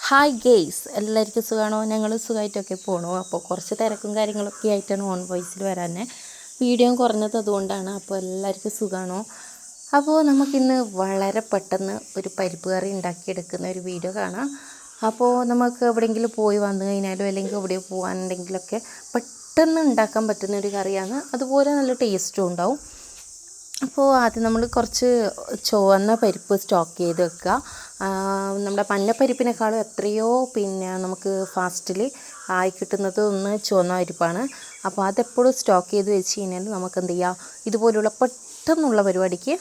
Hi guys, എല്ലാവർക്കും സുഖമാണോ? ഞങ്ങൾ സുഖമായിട്ടൊക്കെ പോകണു. അപ്പോൾ കുറച്ച് തിരക്കും കാര്യങ്ങളൊക്കെ ആയിട്ടാണ് ഓൺ വോയിസിൽ വരാൻ വീഡിയോ കുറഞ്ഞത്, അതുകൊണ്ടാണ്. അപ്പോൾ എല്ലാവർക്കും സുഖമാണോ? അപ്പോൾ നമുക്കിന്ന് വളരെ പെട്ടെന്ന് ഒരു പരിപ്പ് കറി ഉണ്ടാക്കിയെടുക്കുന്ന ഒരു വീഡിയോ കാണാം. അപ്പോൾ നമുക്ക് എവിടെയെങ്കിലും പോയി വന്നു കഴിഞ്ഞാലോ അല്ലെങ്കിൽ എവിടെ പോകാനുണ്ടെങ്കിലൊക്കെ പെട്ടെന്ന് ഉണ്ടാക്കാൻ പറ്റുന്ന ഒരു കറിയാണ്. അതുപോലെ നല്ല ടേസ്റ്റും ഉണ്ടാവും. അപ്പോൾ ആദ്യം നമ്മൾ കുറച്ച് ചുവന്ന പരിപ്പ് സ്റ്റോക്ക് ചെയ്ത് വെക്കുക. നമ്മുടെ മഞ്ഞപ്പരിപ്പിനേക്കാളും എത്രയോ നമുക്ക് ഫാസ്റ്റിൽ ആയി കിട്ടുന്നത് ചുവന്ന പരിപ്പാണ്. അപ്പോൾ അതെപ്പോഴും സ്റ്റോക്ക് ചെയ്ത് വെച്ച് കഴിഞ്ഞാൽ നമുക്ക് എന്ത് ചെയ്യുക, ഇതുപോലുള്ള പെട്ടെന്നുള്ള പരിപാടിക്ക്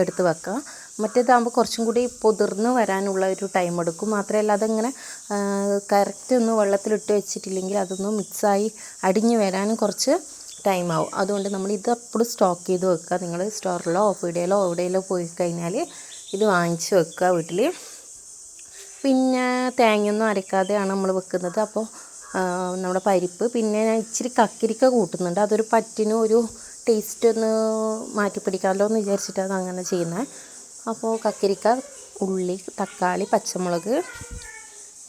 എടുത്ത് വെക്കാം. മറ്റേതാകുമ്പോൾ കുറച്ചും കൂടി പൊതിർന്ന് വരാനുള്ള ഒരു ടൈം എടുക്കും. മാത്രമല്ല അതിങ്ങനെ കറക്റ്റ് ഒന്ന് വെള്ളത്തിലിട്ട് വെച്ചിട്ടില്ലെങ്കിൽ അതൊന്ന് മിക്സായി അടിഞ്ഞ് വരാനും കുറച്ച് ടൈം ആവും. അതുകൊണ്ട് നമ്മൾ ഇത് എപ്പോഴും സ്റ്റോക്ക് ചെയ്ത് വെക്കുക. നിങ്ങൾ സ്റ്റോറിലോ പീടികയിലോ എവിടെയെല്ലോ പോയി കഴിഞ്ഞാൽ ഇത് വാങ്ങിച്ച് വെക്കുക വീട്ടിൽ. പിന്നെ തേങ്ങയൊന്നും അരക്കാതെയാണ് നമ്മൾ വെക്കുന്നത്. അപ്പോൾ നമ്മുടെ പരിപ്പ്, പിന്നെ ഞാൻ ഇച്ചിരി കക്കിരിക്ക കൂട്ടുന്നുണ്ട്. അതൊരു പറ്റിനും ഒരു ടേസ്റ്റ് ഒന്ന് മാറ്റിപ്പിടിക്കാമല്ലോ എന്ന് വിചാരിച്ചിട്ടാണ് അങ്ങനെ ചെയ്യുന്നത്. അപ്പോൾ കക്കിരിക്ക, ഉള്ളി, തക്കാളി, പച്ചമുളക്,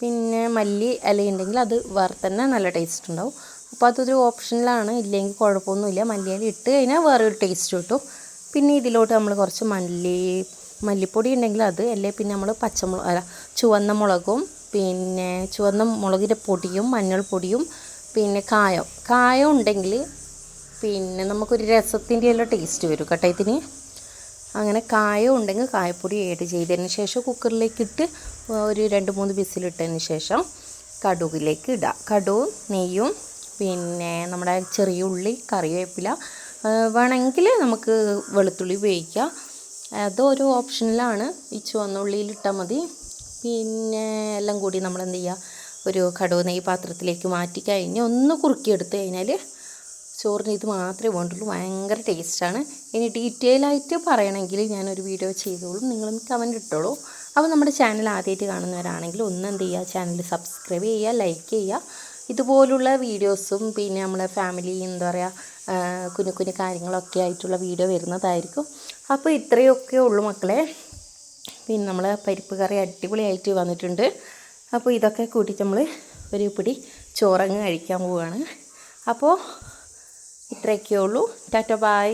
പിന്നെ മല്ലി ഇലയുണ്ടെങ്കിൽ അത് വേറെ തന്നെ നല്ല ടേസ്റ്റ് ഉണ്ടാവും. അപ്പോൾ അതൊരു ഓപ്ഷനിലാണ്, ഇല്ലെങ്കിൽ കുഴപ്പമൊന്നുമില്ല. മല്ലിയില ഇട്ട് കഴിഞ്ഞാൽ വേറൊരു ടേസ്റ്റ് കിട്ടും. പിന്നെ ഇതിലോട്ട് നമ്മൾ കുറച്ച് മല്ലിപ്പൊടി ഉണ്ടെങ്കിൽ അത്, അല്ലെങ്കിൽ പിന്നെ നമ്മൾ ചുവന്ന മുളകും, പിന്നെ ചുവന്ന മുളകിൻ്റെ പൊടിയും മഞ്ഞൾപ്പൊടിയും, പിന്നെ കായം ഉണ്ടെങ്കിൽ പിന്നെ നമുക്കൊരു രസത്തിൻ്റെ എല്ലാം ടേസ്റ്റ് വരും കട്ടയത്തിന്. അങ്ങനെ കായം ഉണ്ടെങ്കിൽ കായപ്പൊടി ആഡ് ചെയ്തതിന് ശേഷം കുക്കറിലേക്ക് ഇട്ട് ഒരു 2-3 വിസിലിട്ടതിന് ശേഷം കടുകിലേക്ക് ഇടുക. കടുവും നെയ്യും, പിന്നെ നമ്മുടെ ചെറിയ ഉള്ളി, കറിവേപ്പില, വേണമെങ്കിൽ നമുക്ക് വെളുത്തുള്ളി ഉപയോഗിക്കാം. അതൊരു ഓപ്ഷനിലാണ്. ഈ ചുവന്ന ഉള്ളിയിലിട്ടാൽ മതി. പിന്നെ എല്ലാം കൂടി നമ്മൾ എന്ത് ചെയ്യുക, ഒരു കടുക് നെയ്യ് പാത്രത്തിലേക്ക് മാറ്റി കഴിഞ്ഞ് ഒന്ന് കുറുക്കിയെടുത്ത് കഴിഞ്ഞാൽ ചോറിന് ഇത് മാത്രമേ വേണ്ടുള്ളൂ. ഭയങ്കര ടേസ്റ്റാണ്. ഇനി ഡീറ്റെയിൽ ആയിട്ട് പറയണമെങ്കിൽ ഞാനൊരു വീഡിയോ ചെയ്തോളും, നിങ്ങളൊന്ന് കമൻറ്റ് ഇട്ടോളൂ. അപ്പോൾ നമ്മുടെ ചാനൽ ആദ്യമായിട്ട് കാണുന്നവരാണെങ്കിൽ ഒന്ന് എന്ത് ചെയ്യുക, ചാനൽ സബ്സ്ക്രൈബ് ചെയ്യുക, ലൈക്ക് ചെയ്യുക. ഇതുപോലുള്ള വീഡിയോസും പിന്നെ നമ്മളെ ഫാമിലി എന്താ പറയുക കുഞ്ഞു കുഞ്ഞു കാര്യങ്ങളൊക്കെ ആയിട്ടുള്ള വീഡിയോ വരുന്നതായിരിക്കും. അപ്പോൾ ഇത്രയൊക്കെ ഉള്ളൂ മക്കളെ. പിന്നെ നമ്മളെ പരിപ്പ് കറി അടിപൊളിയായിട്ട് വന്നിട്ടുണ്ട്. അപ്പോൾ ഇതൊക്കെ കൂട്ടിയിട്ട് നമ്മൾ ഒരു പിടി ചോറങ്ങ് കഴിക്കാൻ പോവുകയാണ്. അപ്പോൾ ഇത്രയൊക്കെ ഉള്ളൂ. ടാറ്റ, ബായ്.